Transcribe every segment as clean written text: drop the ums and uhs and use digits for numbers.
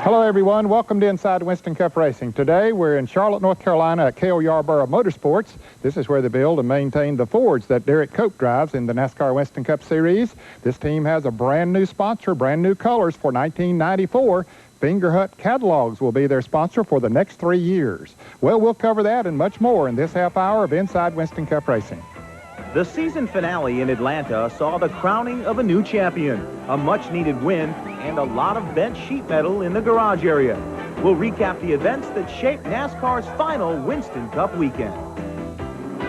Hello, everyone. Welcome to Inside Winston Cup Racing. Today, we're in Charlotte, North Carolina at Cale Yarborough Motorsports. This is where they build and maintain the Fords that Derek Cope drives in the NASCAR Winston Cup Series. This team has a brand new sponsor, brand new colors for 1994. Fingerhut Catalogs will be their sponsor for the next 3 years. Well, we'll cover that and much more in this half hour of Inside Winston Cup Racing. The season finale in Atlanta saw the crowning of a new champion, a much-needed win, and a lot of bent sheet metal in the garage area. We'll recap the events that shaped NASCAR's final Winston Cup weekend.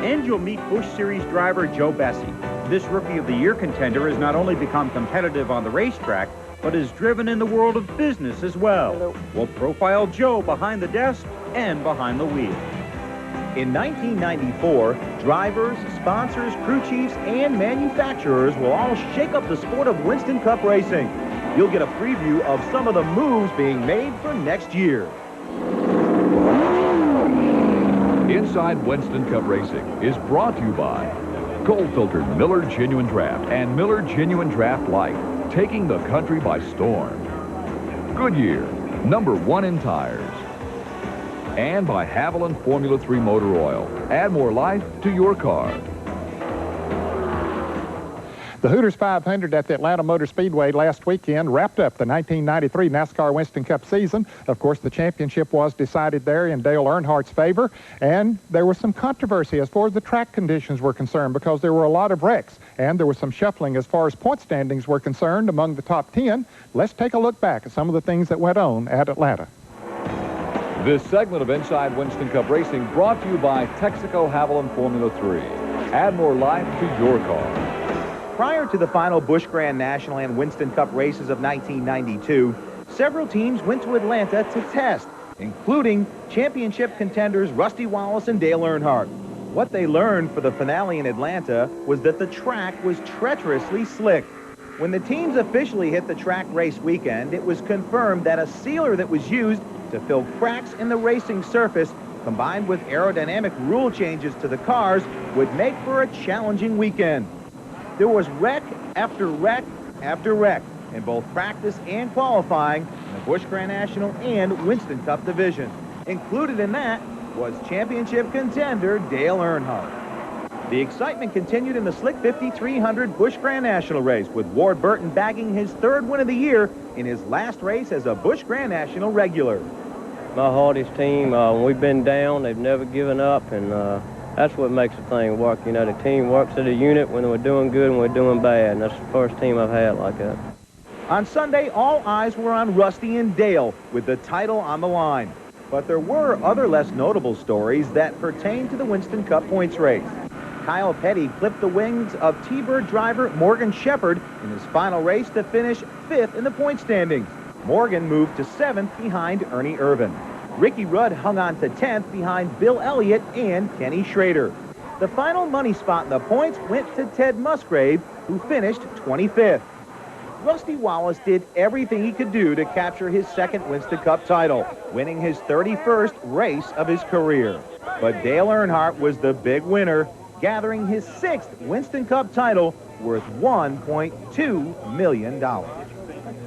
And you'll meet Busch Series driver Joe Bessie. This Rookie of the Year contender has not only become competitive on the racetrack, but is driven in the world of business as well. Hello. We'll profile Joe behind the desk and behind the wheel. In 1994, drivers, sponsors, crew chiefs, and manufacturers will all shake up the sport of Winston Cup racing. You'll get a preview of some of the moves being made for next year. Inside Winston Cup Racing is brought to you by cold-filtered Miller Genuine Draft and Miller Genuine Draft Light, taking the country by storm. Goodyear, #1 in tires. And by Haviland Formula 3 Motor Oil. Add more life to your car. The Hooters 500 at the Atlanta Motor Speedway last weekend wrapped up the 1993 NASCAR Winston Cup season. Of course, the championship was decided there in Dale Earnhardt's favor, and there was some controversy as far as the track conditions were concerned because there were a lot of wrecks, and there was some shuffling as far as point standings were concerned among the top 10. Let's take a look back at some of the things that went on at Atlanta. This segment of Inside Winston Cup Racing brought to you by Texaco Haviland Formula 3. Add more life to your car. Prior to the final Busch Grand National and Winston Cup races of 1992, several teams went to Atlanta to test, including championship contenders Rusty Wallace and Dale Earnhardt. What they learned for the finale in Atlanta was that the track was treacherously slick. When the teams officially hit the track race weekend, it was confirmed that a sealer that was used to fill cracks in the racing surface, combined with aerodynamic rule changes to the cars, would make for a challenging weekend. There was wreck after wreck after wreck in both practice and qualifying in the Busch Grand National and Winston Cup division. Included in that was championship contender Dale Earnhardt. The excitement continued in the Slick 5300 Busch Grand National race, with Ward Burton bagging his 3rd win of the year in his last race as a Busch Grand National regular. My hardest team, when we've been down, they've never given up, and that's what makes the thing work. You know, the team works as a unit when we're doing good and we're doing bad, and that's the first team I've had like that. On Sunday, all eyes were on Rusty and Dale, with the title on the line. But there were other less notable stories that pertain to the Winston Cup points race. Kyle Petty clipped the wings of T-Bird driver Morgan Shepherd in his final race to finish 5th in the point standings. Morgan moved to 7th behind Ernie Irvin. Ricky Rudd hung on to 10th behind Bill Elliott and Kenny Schrader. The final money spot in the points went to Ted Musgrave, who finished 25th. Rusty Wallace did everything he could do to capture his 2nd Winston Cup title, winning his 31st race of his career. But Dale Earnhardt was the big winner, gathering his 6th Winston Cup title worth $1.2 million.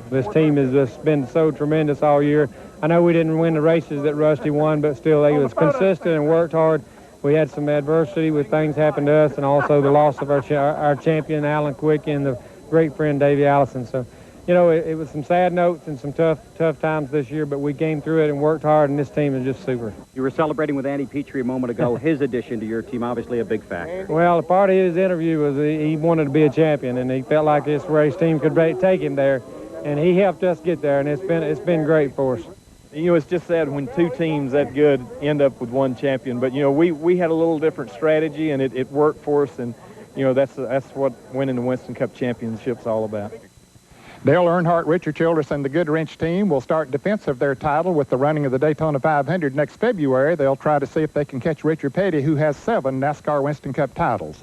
This team has just been so tremendous all year. I know we didn't win the races that Rusty won, but still they was consistent and worked hard. We had some adversity with things happen to us, and also the loss of our champion, Alan Quick, and the great friend, Davey Allison. So, you know, it was some sad notes and some tough times this year, but we came through it and worked hard, and this team is just super. You were celebrating with Andy Petrie a moment ago. His addition to your team, obviously a big factor. Well, part of his interview was he wanted to be a champion, and he felt like this race team could take him there, and he helped us get there, and it's been great for us. You know, it's just sad when 2 teams that good end up with 1 champion. But, you know, we had a little different strategy, and it worked for us. And, you know, that's what winning the Winston Cup Championship's all about. Dale Earnhardt, Richard Childress, and the Goodwrench team will start defense of their title with the running of the Daytona 500 next February. They'll try to see if they can catch Richard Petty, who has 7 NASCAR Winston Cup titles.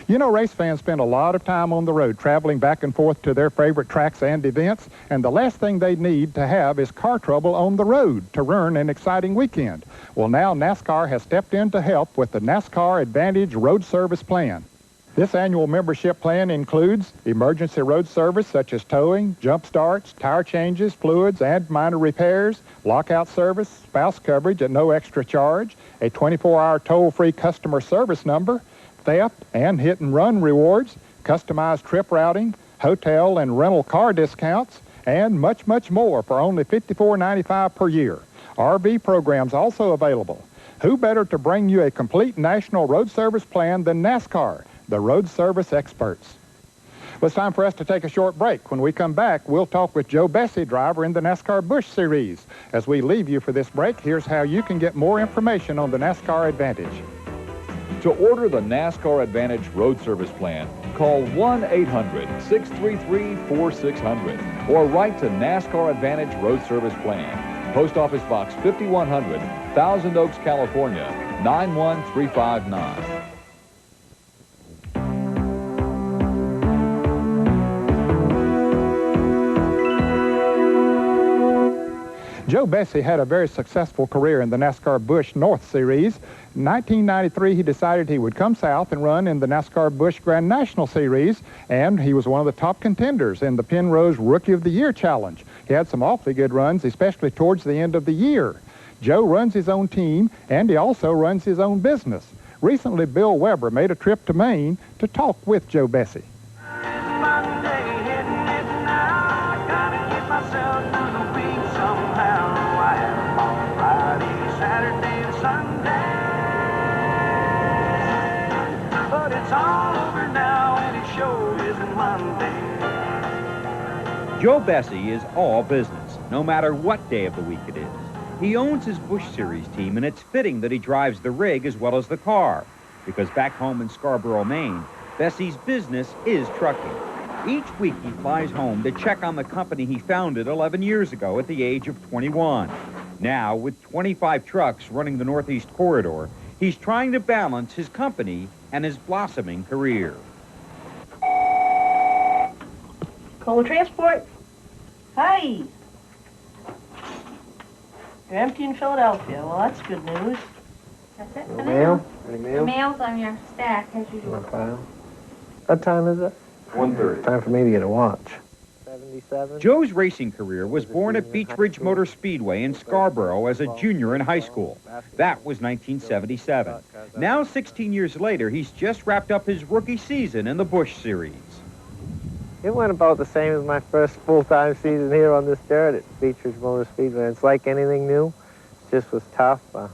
You know, race fans spend a lot of time on the road, traveling back and forth to their favorite tracks and events, and the last thing they need to have is car trouble on the road to run an exciting weekend. Well, now NASCAR has stepped in to help with the NASCAR Advantage Road Service Plan. This annual membership plan includes emergency road service such as towing, jump starts, tire changes, fluids, and minor repairs, lockout service, spouse coverage at no extra charge, a 24-hour toll-free customer service number, theft and hit-and-run rewards, customized trip routing, hotel and rental car discounts, and much, much more for only $54.95 per year. RV programs also available. Who better to bring you a complete national road service plan than NASCAR, the road service experts? Well, it's time for us to take a short break. When we come back, we'll talk with Joe Bessie, driver in the NASCAR Busch Series. As we leave you for this break, here's how you can get more information on the NASCAR Advantage. To order the NASCAR Advantage Road Service Plan, call 1-800-633-4600 or write to NASCAR Advantage Road Service Plan, Post Office Box 5100, Thousand Oaks, California, 91359. Joe Bessie had a very successful career in the NASCAR Busch North Series. In 1993, he decided he would come south and run in the NASCAR Busch Grand National Series, and he was one of the top contenders in the Penrose Rookie of the Year Challenge. He had some awfully good runs, especially towards the end of the year. Joe runs his own team, and he also runs his own business. Recently, Bill Weber made a trip to Maine to talk with Joe Bessie. Joe Bessie is all business, no matter what day of the week it is. He owns his Busch Series team, and it's fitting that he drives the rig as well as the car, because back home in Scarborough, Maine, Bessie's business is trucking. Each week he flies home to check on the company he founded 11 years ago at the age of 21. Now, with 25 trucks running the Northeast Corridor, he's trying to balance his company and his blossoming career. Cola Transport. Hi. You're empty in Philadelphia. Well, that's good news. That's it. No mail? Any mail? The mail's on your stack, as usual. My file. What time is it? 1:30. Time for me to get a watch. 77. Joe's racing career was born at Beach Ridge Motor Speedway in Scarborough as a junior in high school. That was 1977. Now, 16 years later, he's just wrapped up his rookie season in the Busch Series. It went about the same as my first full-time season here on this dirt at Beach Ridge Motor Speedway. It's like anything new. It just was tough. I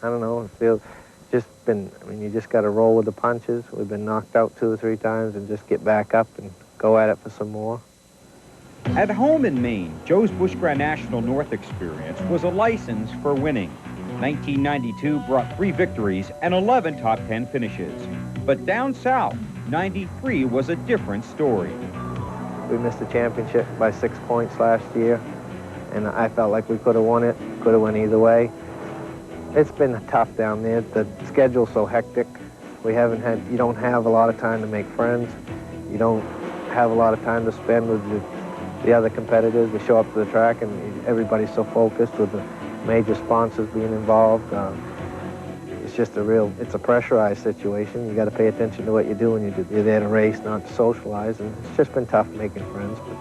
don't know. It feels just been, I mean, you just got to roll with the punches. We've been knocked out 2 or 3 times and just get back up and go at it for some more. At home in Maine, Joe's Busch Grand National North experience was a license for winning. 1992 brought 3 victories and 11 top 10 finishes. But down south, 93 was a different story. We missed the championship by 6 points last year, and I felt like we could have won it, could have went either way. It's been tough down there. The schedule's so hectic. You don't have a lot of time to make friends. You don't have a lot of time to spend with the other competitors. We show up to the track and everybody's so focused with the major sponsors being involved. It's just it's a pressurized situation. You got to pay attention to what you do when you're there to race, not to socialize. And it's just been tough making friends, but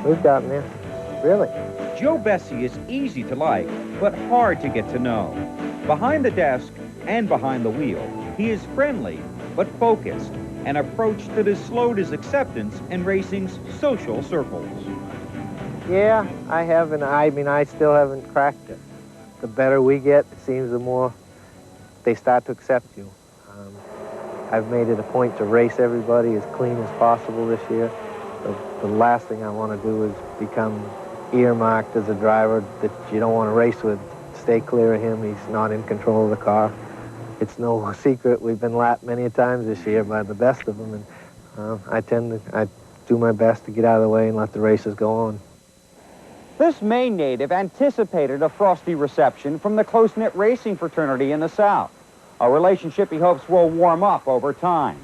we've gotten there, really. Joe Bessie is easy to like, but hard to get to know. Behind the desk and behind the wheel, he is friendly, but focused, an approach that has slowed his acceptance in racing's social circles. Yeah, I haven't. I mean, I still haven't cracked it. The better we get, it seems the more they start to accept you. I've made it a point to race everybody as clean as possible this year. The last thing I want to do is become earmarked as a driver that you don't want to race with. Stay clear of him. He's not in control of the car. It's no secret. We've been lapped many times this year by the best of them, and I do my best to get out of the way and let the races go on. This Maine native anticipated a frosty reception from the close-knit racing fraternity in the South, a relationship he hopes will warm up over time.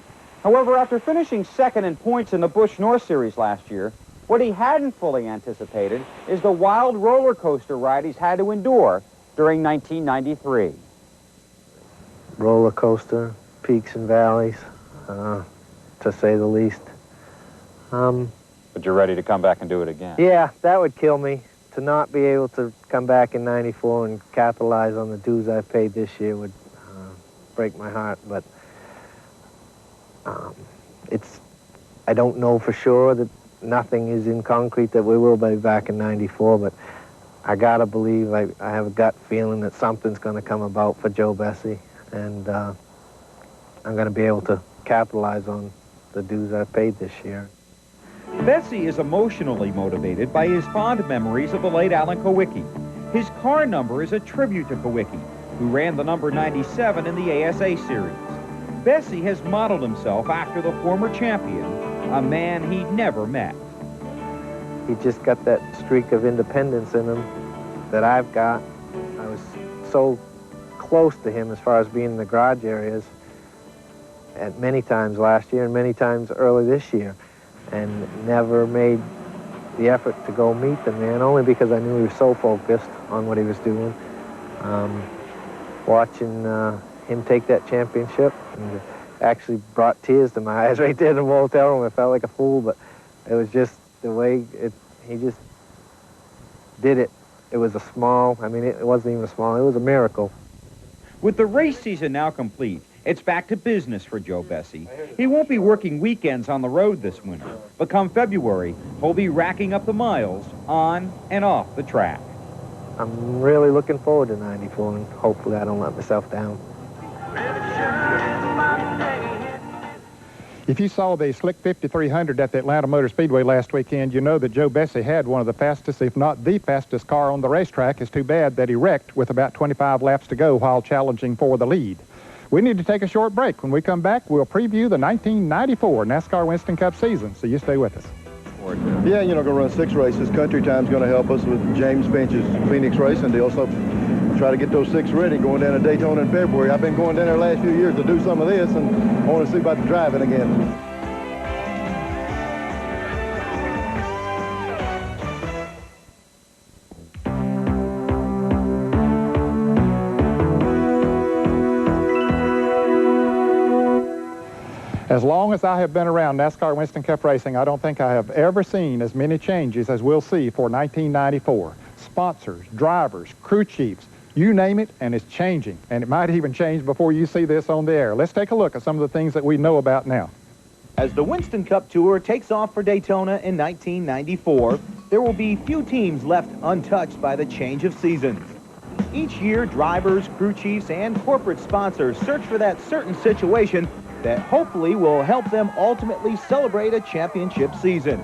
However, after finishing second in points in the Busch North Series last year, what he hadn't fully anticipated is the wild roller coaster ride he's had to endure during 1993. Roller coaster, peaks and valleys. to say the least. But you're ready to come back and do it again? Yeah, that would kill me. To not be able to come back in '94 and capitalize on the dues I've paid this year would break my heart. But I don't know for sure, that nothing is in concrete that we will be back in '94, but I gotta believe, I have a gut feeling that something's gonna come about for Joe Bessie, and I'm gonna be able to capitalize on the dues I've paid this year. Bessie is emotionally motivated by his fond memories of the late Alan Kowicki. His car number is a tribute to Kowicki, who ran the number 97 in the ASA series. Bessie has modeled himself after the former champion, a man he'd never met. He just got that streak of independence in him that I've got. I was so close to him as far as being in the garage areas at many times last year and many times early this year, and never made the effort to go meet the man, only because I knew he was so focused on what he was doing. Watching him take that championship, and it actually brought tears to my eyes right there in the motel room. I felt like a fool, but it was just the way he just did it. It was a small, I mean, it wasn't even a small, it was a miracle. With the race season now complete, it's back to business for Joe Bessie. He won't be working weekends on the road this winter, but come February, he'll be racking up the miles on and off the track. I'm really looking forward to '94, and hopefully I don't let myself down. If you saw the Slick 5300 at the Atlanta Motor Speedway last weekend, you know that Joe Bessie had one of the fastest, if not the fastest car on the racetrack. It's too bad that he wrecked with about 25 laps to go while challenging for the lead. We need to take a short break. When we come back, we'll preview the 1994 NASCAR Winston Cup season, so you stay with us. Yeah, you know, going to run 6 races. Country Time's going to help us with James Finch's Phoenix Racing deal, so try to get those 6 ready going down to Daytona in February. I've been going down there the last few years to do some of this, and I want to see about driving again. As long as I have been around NASCAR Winston Cup racing, I don't think I have ever seen as many changes as we'll see for 1994. Sponsors, drivers, crew chiefs, you name it, and it's changing. And it might even change before you see this on the air. Let's take a look at some of the things that we know about now. As the Winston Cup Tour takes off for Daytona in 1994, there will be few teams left untouched by the change of seasons. Each year, drivers, crew chiefs, and corporate sponsors search for that certain situation that hopefully will help them ultimately celebrate a championship season.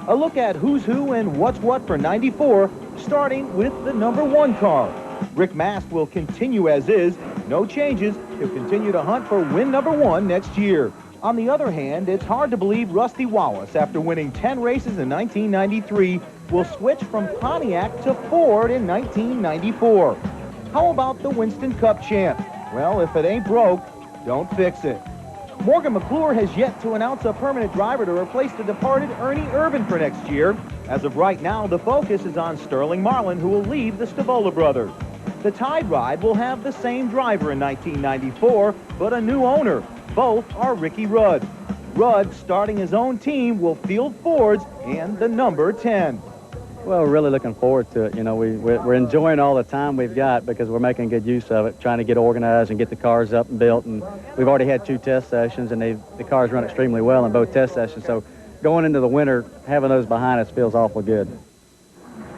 A look at who's who and what's what for '94, starting with the number 1 car. Rick Mast will continue as is, no changes. He'll continue to hunt for win number 1 next year. On the other hand, it's hard to believe Rusty Wallace, after winning 10 races in 1993, will switch from Pontiac to Ford in 1994. How about the Winston Cup champ? Well, if it ain't broke, don't fix it. Morgan McClure has yet to announce a permanent driver to replace the departed Ernie Irvan for next year. As of right now, the focus is on Sterling Marlin, who will leave the Stavola brothers. The Tide Ride will have the same driver in 1994, but a new owner. Both are Ricky Rudd. Rudd, starting his own team, will field Fords and the number 10. Well, we're really looking forward to it. You know, we're enjoying all the time we've got because we're making good use of it, trying to get organized and get the cars up and built. And we've already had 2 test sessions, and the cars run extremely well in both test sessions. So going into the winter, having those behind us feels awful good.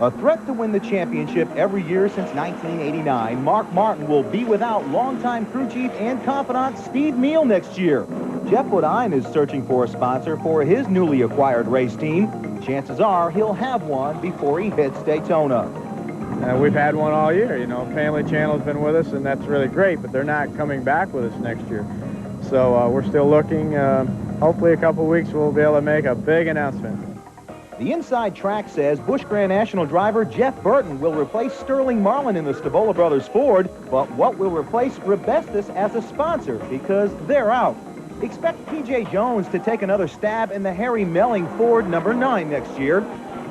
A threat to win the championship every year since 1989, Mark Martin will be without longtime crew chief and confidant Steve Meal next year. Jeff Woodine is searching for a sponsor for his newly acquired race team. Chances are he'll have one before he hits Daytona. We've had one all year. You know, Family Channel's been with us, and that's really great, but they're not coming back with us next year. So we're still looking. Hopefully a couple weeks we'll be able to make a big announcement. The inside track says Busch Grand National driver Jeff Burton will replace Sterling Marlin in the Stavola brothers Ford, but what will replace Rebestis as a sponsor, because they're out. Expect P.J. Jones to take another stab in the Harry Melling Ford number 9 next year.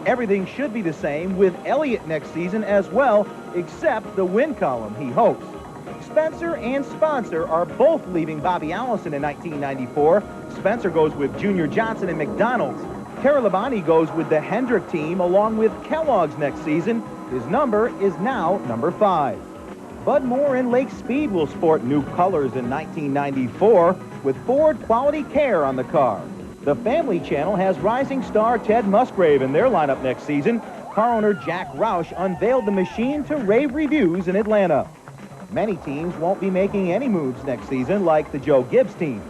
Everything should be the same with Elliott next season as well, except the win column, he hopes. Spencer and Sponsor are both leaving Bobby Allison in 1994. Spencer goes with Junior Johnson and McDonald's. Terry Labonte goes with the Hendrick team along with Kellogg's next season. His number is now number 5. Bud Moore and Lake Speed will sport new colors in 1994 with Ford Quality Care on the car. The Family Channel has rising star Ted Musgrave in their lineup next season. Car owner Jack Roush unveiled the machine to rave reviews in Atlanta. Many teams won't be making any moves next season, like the Joe Gibbs team.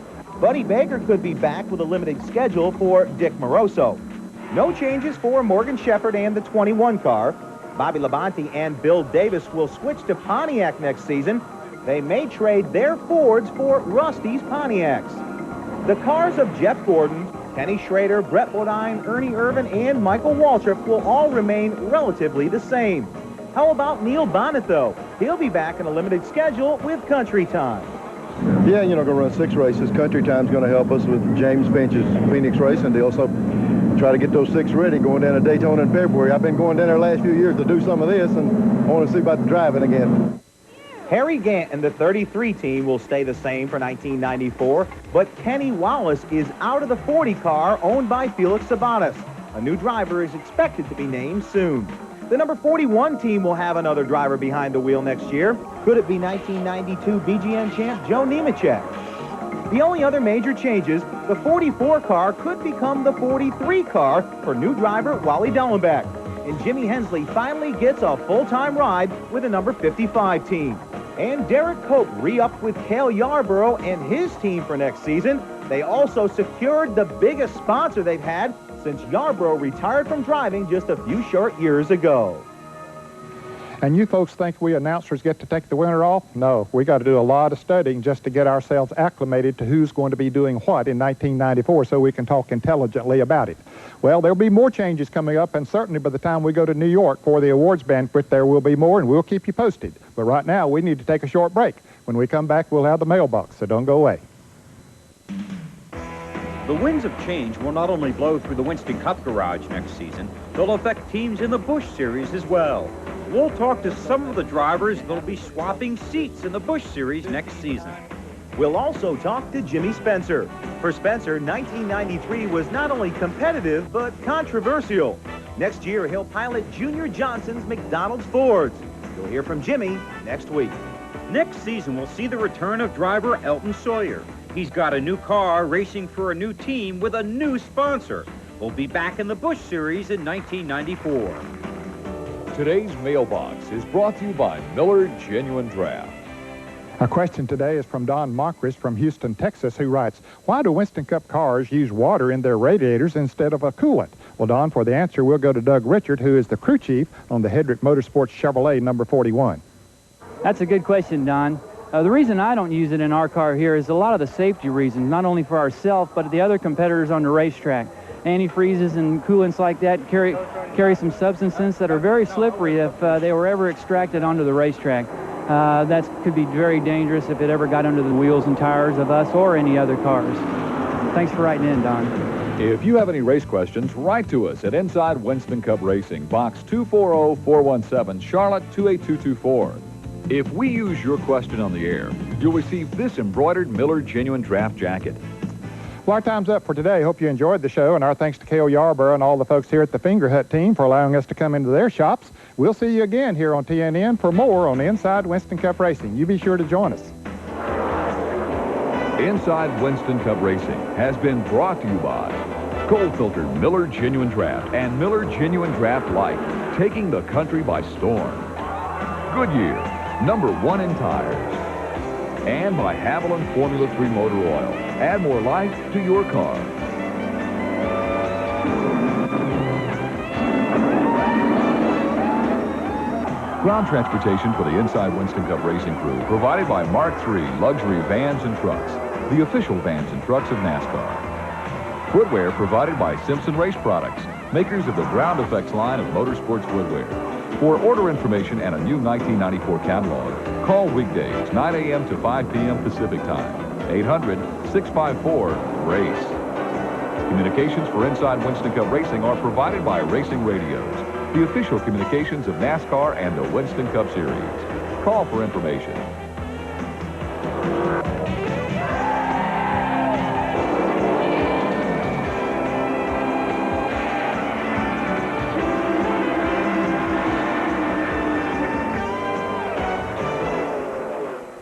Buddy Baker could be back with a limited schedule for Dick Moroso. No changes for Morgan Shepherd and the 21 car. Bobby Labonte and Bill Davis will switch to Pontiac next season. They may trade their Fords for Rusty's Pontiacs. The cars of Jeff Gordon, Kenny Schrader, Brett Bodine, Ernie Irvin, and Michael Waltrip will all remain relatively the same. How about Neil Bonnet, though? He'll be back in a limited schedule with Country Time. Yeah, you know, going to run 6 races. Country Time's going to help us with James Finch's Phoenix Racing. They also try to get those 6 ready going down to Daytona in February. I've been going down there the last few years to do some of this, and I want to see about driving again. Harry Gant and the 33 team will stay the same for 1994, but Kenny Wallace is out of the 40 car owned by Felix Sabates. A new driver is expected to be named soon. The number 41 team will have another driver behind the wheel next year. Could it be 1992 BGN champ Joe Nemechek? The only other major changes, the 44 car could become the 43 car for new driver Wally Dellenbeck. And Jimmy Hensley finally gets a full-time ride with the number 55 team. And Derek Cope re-upped with Cale Yarborough and his team for next season. They also secured the biggest sponsor they've had since Yarborough retired from driving just a few short years ago. And you folks think we announcers get to take the winter off? No, we got to do a lot of studying just to get ourselves acclimated to who's going to be doing what in 1994 so we can talk intelligently about it. Well, there'll be more changes coming up, and certainly by the time we go to New York for the awards banquet, there will be more, and we'll keep you posted. But right now, we need to take a short break. When we come back, we'll have the mailbox, so don't go away. The winds of change will not only blow through the Winston Cup garage next season, they'll affect teams in the Busch Series as well. We'll talk to some of the drivers that'll be swapping seats in the Busch Series next season. We'll also talk to Jimmy Spencer. For Spencer, 1993 was not only competitive, but controversial. Next year, he'll pilot Junior Johnson's McDonald's Fords. You'll hear from Jimmy next week. Next season, we'll see the return of driver Elton Sawyer. He's got a new car racing for a new team with a new sponsor. We'll be back in the Busch Series in 1994. Today's mailbox is brought to you by Miller Genuine Draft. Our question today is from Don Mockris from Houston, Texas, who writes, why do Winston Cup cars use water in their radiators instead of a coolant? Well, Don, for the answer, we'll go to Doug Richard, who is the crew chief on the Hedrick Motorsports Chevrolet number 41. That's a good question, Don. The reason I don't use it in our car here is a lot of the safety reasons, not only for ourselves, but the other competitors on the racetrack. Antifreezes and coolants like that carry some substances that are very slippery if they were ever extracted onto the racetrack. That could be very dangerous if it ever got under the wheels and tires of us or any other cars. Thanks for writing in, Don. If you have any race questions, write to us at Inside Winston Cup Racing, Box 240417, Charlotte 28224. If we use your question on the air, you'll receive this embroidered Miller Genuine Draft jacket. Well, our time's up for today. Hope you enjoyed the show, and our thanks to Cale Yarborough and all the folks here at the Finger Hut team for allowing us to come into their shops. We'll see you again here on TNN for more on Inside Winston Cup Racing. You be sure to join us. Inside Winston Cup Racing has been brought to you by cold-filtered Miller Genuine Draft and Miller Genuine Draft Light, taking the country by storm. Goodyear, #1 in tires. And by Haviland Formula 3 Motor Oil. Add more life to your car. Ground transportation for the Inside Winston Cup Racing crew provided by Mark III Luxury Vans and Trucks, the official vans and trucks of NASCAR. Footwear provided by Simpson Race Products, makers of the Ground Effects line of motorsports footwear. For order information and a new 1994 catalog, call weekdays 9 a.m. to 5 p.m. Pacific Time, 800-654-RACE. Communications for Inside Winston Cup Racing are provided by Racing Radios, the official communications of NASCAR and the Winston Cup Series. Call for information.